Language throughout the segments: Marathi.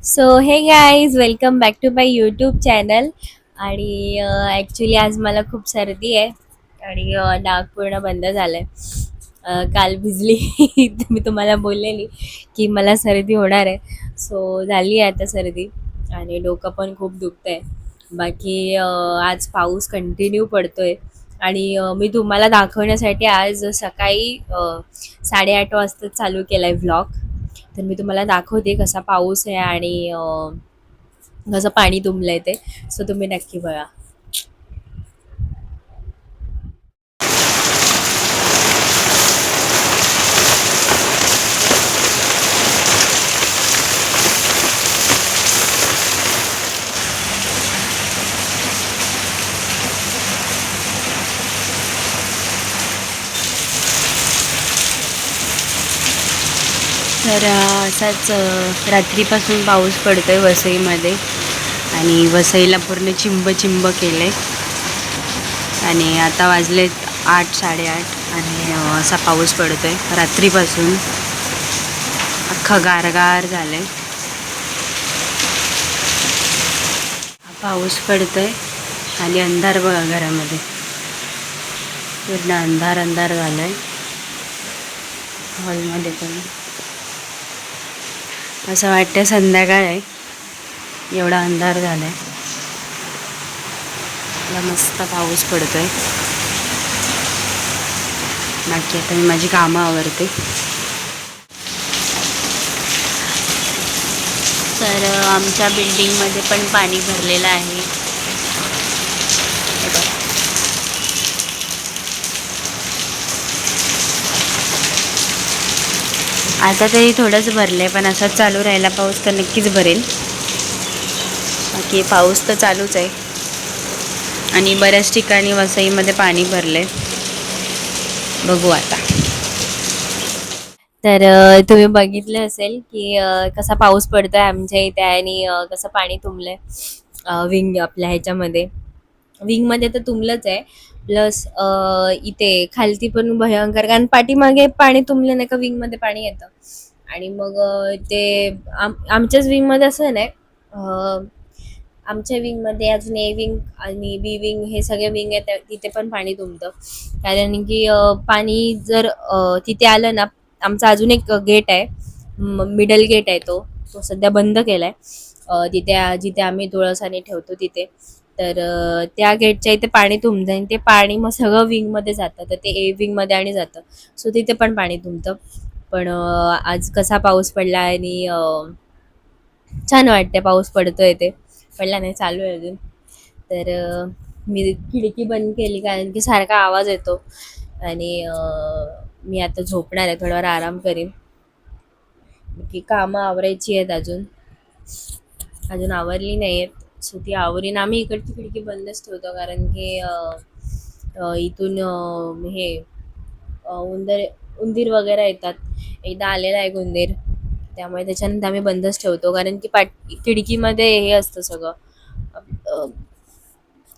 So hey guys welcome back to my YouTube channel. आणि ॲक्च्युली आज मला खूप सर्दी आहे आणि नाक पूर्ण बंद झालं आहे. काल भिजली तर मी तुम्हाला बोललेली की मला सर्दी होणार आहे. सो झाली आहे आता सर्दी आणि डोकं पण खूप दुखतं आहे. बाकी आज पाऊस कंटिन्यू पडतो आहे आणि मी तुम्हाला दाखवण्यासाठी आज सकाळी 8:30 वाजता चालू केला आहे व्लॉग. तर मी तुम्हाला दाखवते कसा पाऊस आहे आणि कसं पाणी तुंबलंय ते. सो तुम्ही नक्की बघा. तर असाच रात्रीपासून पाऊस पडतोय वसईमध्ये आणि वसईला पूर्ण चिंब चिंब केलंय. आणि आता वाजलेत 8 साडेआठ आणि असा पाऊस पडतोय रात्रीपासून. अख्खं गारगार झालंय. पाऊस पडतोय आणि अंधार बघा घरामध्ये. पूर्ण अंधार अंधार झालाय. हॉलमध्ये पण असं वाटतं संध्याकाळ आहे, एवढा अंधार झालाय. मस्त पाऊस पडतोय. बाकी आता मी माझी कामं आवरते. तर आमच्या बिल्डिंगमध्ये पण पाणी भरलेलं आहे. हे बघा. आता तरी थोडंच भरलंय, पण असंच चालू राहिला पाऊस तर नक्कीच भरेल. बाकी पाऊस तर चालूच आहे आणि बऱ्याच ठिकाणी वसईमध्ये पाणी भरलंय. बघू आता. तर तुम्ही बघितलं असेल की कसा पाऊस पडतोय आमच्या इथे आणि कसं पाणी तुंबलंय विंग आपल्या ह्याच्यामध्ये. विंगमध्ये तर तुंबलंच आहे, प्लस इथे खालती पण भयंकर, कारण पाठीमागे पाणी तुंबलं नाही का विंगमध्ये पाणी येतं. आणि मग ते आमच्याच विंगमध्ये असं नाही, आमच्या विंगमध्ये अजून ए विंग आणि बी विंग हे सगळे विंग आहेत, तिथे पण पाणी तुंबतं. कारण की पाणी जर तिथे आलं ना. आमचा अजून एक गेट आहे, मिडल गेट आहे, तो सध्या बंद केलाय. तिथे जिथे आम्ही तुळसाने ठेवतो तिथे. तर त्या गेटच्या इथे पाणी तुंबतं आणि ते पाणी मग सगळं विंगमध्ये जातं, तर ते ए विंगमध्ये आणि जातं. सो तिथे पण पाणी तुंबतं. पण आज कसा पाऊस पडला आणि छान वाटते. पाऊस पडतोय ते. पडला नाही, चालू आहे अजून. तर मी खिडकी बंद केली कारण की सारखा आवाज येतो. आणि मी आता झोपणार आहे, थोडा वेळ आराम करीन. की कामं आवरायची आहेत अजून, अजून आवरली नाही आहेत. सो ती आवरीन. आम्ही इकडची खिडकी बंदच ठेवतो कारण की इथून हे उंदीर वगैरे येतात. एकदा आलेला आहे उंदीर, त्यामुळे त्याच्यानंतर आम्ही बंदच ठेवतो कारण की खिडकीमध्ये हे असतं सगळं,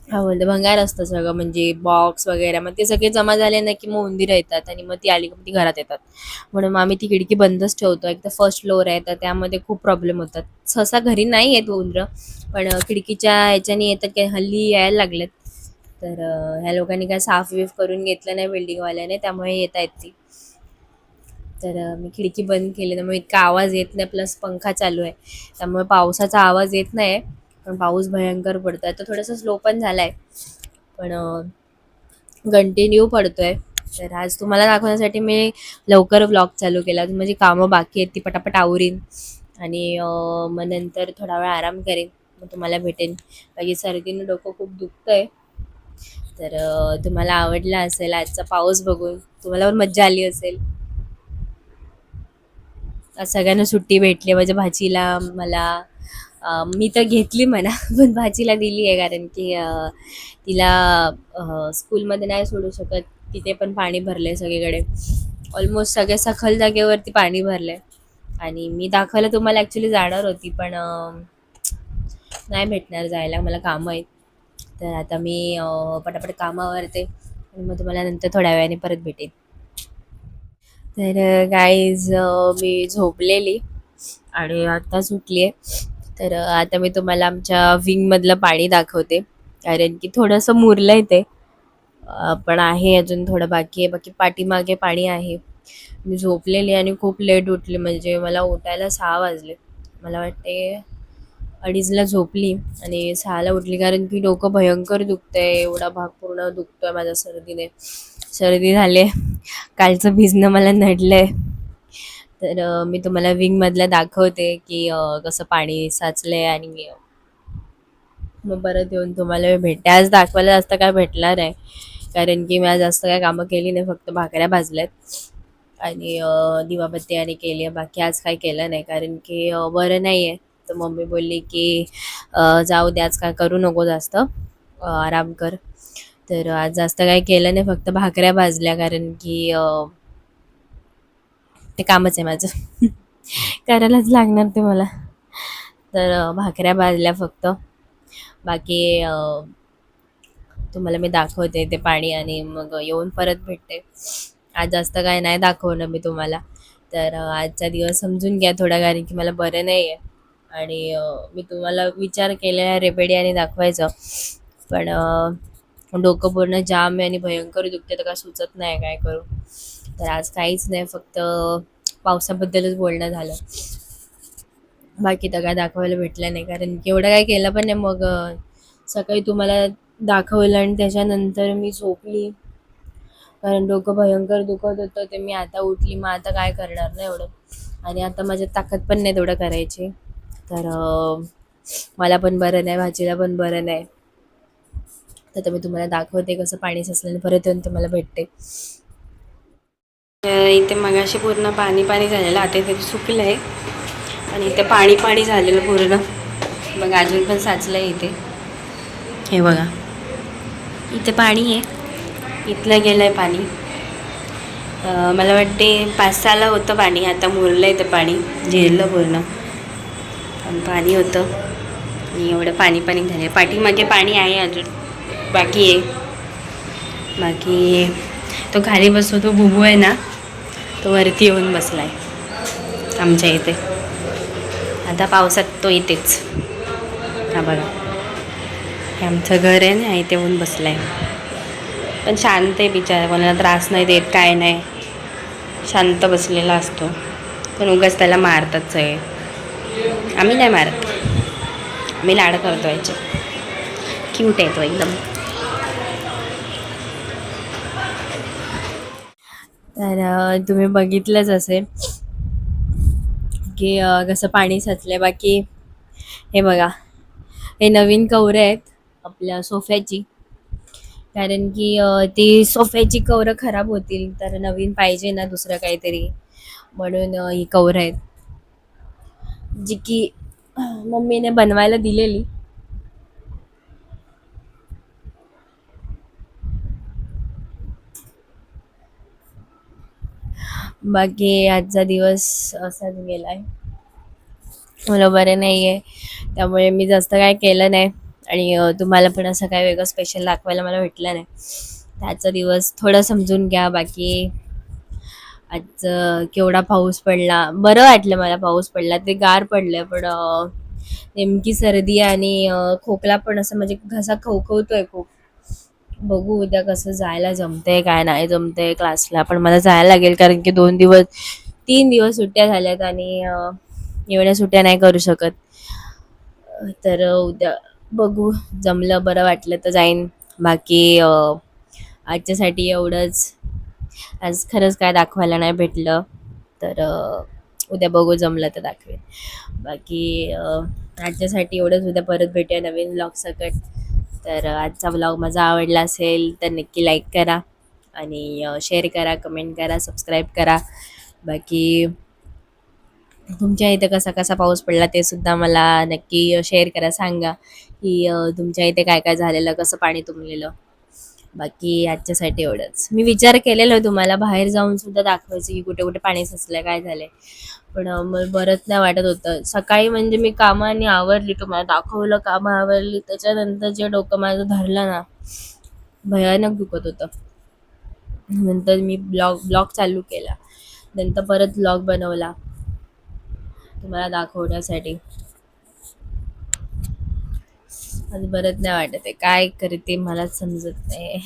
काय बोलते, भंगार असतं सगळं, म्हणजे बॉक्स वगैरे. मग ते सगळे जमा झाले ना की मग उंदीर येतात आणि मग ती आली की ती घरात येतात. म्हणून मग आम्ही ती खिडकी बंदच ठेवतो. एक तर फर्स्ट फ्लोअर आहे तर त्यामध्ये खूप प्रॉब्लेम होतात. सहसा घरी नाही येत उंदरं, पण खिडकीच्या ह्याच्याने येतात, काही हल्ली यायला लागलेत. तर ह्या लोकांनी काय साफ विफ करून घेतलं नाही बिल्डिंगवाल्याने, त्यामुळे येत आहेत ती. तर मी खिडकी बंद केली, त्यामुळे इतका आवाज येत नाही, प्लस पंखा चालू आहे त्यामुळे पावसाचा आवाज येत नाही. पण पाऊस भयंकर पडतोय. आता थोडासा स्लो पण झालाय, पण कंटिन्यू पडतोय. तर आज तुम्हाला दाखवण्यासाठी मी लवकर व्लॉग चालू केला. माझी कामं बाकी आहेत ती पटापट आवरीन आणि मग नंतर थोडा वेळ आराम करेन, मग तुम्हाला भेटेन. बाकी सर्दीनं डोकं खूप दुखतंय. तर तुम्हाला आवडला असेल आजचा पाऊस बघून, तुम्हाला पण मज्जा आली असेल. आज सगळ्यांना सुट्टी भेटली, माझ्या भाचीला, मला. मी तर घेतली म्हणा पण भाचीला दिली आहे कारण की तिला स्कूलमध्ये नाही सोडू शकत. तिथे पण पाणी भरलंय सगळीकडे. ऑलमोस्ट सगळ्या सखल जागेवरती पाणी भरलंय. आणि मी दाखवायला तुम्हाला ॲक्च्युली जाणार होती, पण नाही भेटणार जायला, मला कामं आहेत. तर आता मी पटापट कामावरते आणि मग तुम्हाला नंतर थोड्या वेळाने परत भेटेन. तर गाईज मी झोपलेली आणि आता सुटली आहे. तर आता मी तुम्हाला आमच्या विंगमधलं पाणी दाखवते. कारण की थोडंसं मुरलंय ते. पण आहे अजून थोडं बाकी आहे. बाकी पाठीमागे पाणी आहे. मी झोपलेली आणि खूप लेट उठले, म्हणजे मला उठायला 6 वाजले. मला वाटते 2:30ला झोपली आणि 6ला उठली, कारण की डोकं भयंकर दुखतंय. एवढा भाग पूर्ण दुखतोय माझ्या सर्दीने. सर्दी झाली. कालचं भिजणं मला नडलंय. तर मी तुम्हाला विंगमधलं दाखवते, की कसं पाणी साचलंय आणि मग परत येऊन तुम्हाला मी भेटते. आज दाखवायला जास्त काय भेटणार नाही. कारण की मी आज जास्त काही कामं केली नाही. फक्त भाकऱ्या भाजल्यात आणि दिवाबत्ती आणि केली आहे. बाकी आज काही केलं नाही, कारण की बरं नाही आहे. तर मम्मी बोलली की जाऊ दे, आज काय करू नको जास्त, आराम कर. तर आज जास्त काही केलं नाही, फक्त भाकऱ्या भाजल्या, कारण की ते कामच आहे माझं. करायलाच लागणार ते मला. तर भाकऱ्या भाजल्या फक्त. बाकी तुम्हाला मी दाखवते ते पाणी आणि मग येऊन परत भेटते. आज जास्त काय नाही दाखवलं मी तुम्हाला. तर आजचा दिवस समजून घ्या थोडा, कारण की मला बरं नाही आहे आणि मी तुम्हाला विचार केलेला रेमेडी दाखवायचं. पण डोकं पूर्ण जाम आहे आणि भयंकर दुखते, तर काय सुचत नाही काय करू. तर आज काहीच नाही, फक्त पावसाबद्दलच बोलणं झालं. बाकी तर काय दाखवायला भेटलं नाही, कारण की एवढं काय केलं पण नाही. मग सकाळी तुम्हाला दाखवलं आणि त्याच्यानंतर मी झोपली, कारण डोकं भयंकर दुखत होतं. ते मी आता उठली, मग आता काय करणार ना एवढं. आणि आता माझ्यात ताकद पण नाही तेवढं करायची. तर मला पण बरं नाही, भाजीला पण बरं नाही. तर मी तुम्हाला दाखवते कसं पाणी साचलं, परत येऊन तुम्हाला भेटते. इथे मगाशी पूर्ण पाणी पाणी झालेलं, आता इथे सुकलं आहे आणि इथे पाणी पाणी झालेलं पूर्ण. बघा अजून पण साचलं आहे इथे. हे बघा, इथे पाणी आहे, इथलं गेलं आहे पाणी. मला वाटते 5-6ला होतं पाणी, आता मुरलं आहे ते पाणी, जिरलं पूर्ण. पण पाणी होतं आणि एवढं पाणी पाणी झालं. पाठीमागे पाणी आहे अजून, बाकी आहे. बाकी तो खाली बसतो, तो बुबू आहे ना, तो वरती येऊन बसला आहे आमच्या इथे. आता पावसात तो इथेच, हा बघा, हे आमचं घर आहे ना, इथे येऊन बसला आहे. पण शांत आहे बिचारा, कोणाला त्रास नाही देत, काय नाही, शांत बसलेला असतो. पण उगाच त्याला मारतात सगळे. आम्ही नाही मारत, आम्ही लाड करतो याचे. क्यूट आहे तो एकदम. तर तुम्ही बघितलंच असेल की कसं पाणी साचलंय. बाकी हे बघा, हे नवीन कवरं आहेत आपल्या सोफ्याची, कारण की ती सोफ्याची कवरं खराब होतील, तर नवीन पाहिजे ना दुसरं काहीतरी, म्हणून ही कवरं आहेत, जी की मम्मीने बनवायला दिलेली. बाकी आजचा दिवस असाच गेलाय. मला बरं नाही आहे, त्यामुळे मी जास्त काय केलं नाही आणि तुम्हाला पण असं काय वेगळं स्पेशल दाखवायला मला भेटलं नाही. तर आजचा दिवस थोडं समजून घ्या. बाकी आज केवढा पाऊस पडला, बरं वाटलं मला पाऊस पडला, ते गार पडलं. पण नेमकी सर्दी आणि खोकला पण, असं म्हणजे घसा खवखवतोय खूप. बघू उद्या कसं जायला जमतंय काय नाही जमतंय क्लासला. पण मला जायला लागेल, कारण की 3 दिवस सुट्ट्या झाल्यात आणि एवढ्या सुट्ट्या नाही करू शकत. तर उद्या बघू, जमलं बरं वाटलं तर जाईन. बाकी आजच्यासाठी एवढंच. आज खरंच काय दाखवायला नाही भेटलं, तर उद्या बघू, जमलं तर दाखवेन. बाकी आजच्यासाठी एवढंच. उद्या परत भेटूया नवीन ब्लॉग सकट. तर आजचा ब्लॉग माझा आवडला असेल तर नक्की लाईक करा आणि शेअर करा, कमेंट करा, सबस्क्राईब करा. बाकी तुमच्या इथे कसा कसा पाऊस पडला ते सुद्धा मला नक्की शेअर करा, सांगा की तुमच्या इथे काय काय झालेलं, कसं पाणी तुंबलेलं. बाकी आजच्यासाठी एवढंच. मी विचार केलेला तुम्हाला बाहेर जाऊन सुद्धा दाखवायचं की कुठे कुठे पाणी साचलंय, काय झालंय. पण मला बरंच नाही वाटत होतं सकाळी. म्हणजे मी कामाने आवरली, तुम्हाला दाखवलं कामं आवरली, त्याच्यानंतर जे डोकं माझं धरलं ना, भयानक दुखत होतं. नंतर मी ब्लॉग चालू केला, नंतर परत ब्लॉग बनवला तुम्हाला दाखवण्यासाठी. आज बरंच नाही वाटत आहे, काय करते मला समजत नाही.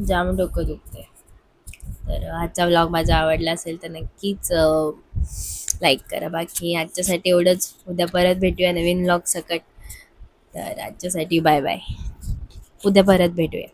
जाम डोकं दुखते. तर आजचा व्लॉग माझा आवडला असेल तर नक्कीच लाईक करा. बाकी आजच्यासाठी एवढंच. उद्या परत भेटूया नवीन व्लॉग सकट. तर आजच्यासाठी बाय बाय. उद्या परत भेटूया.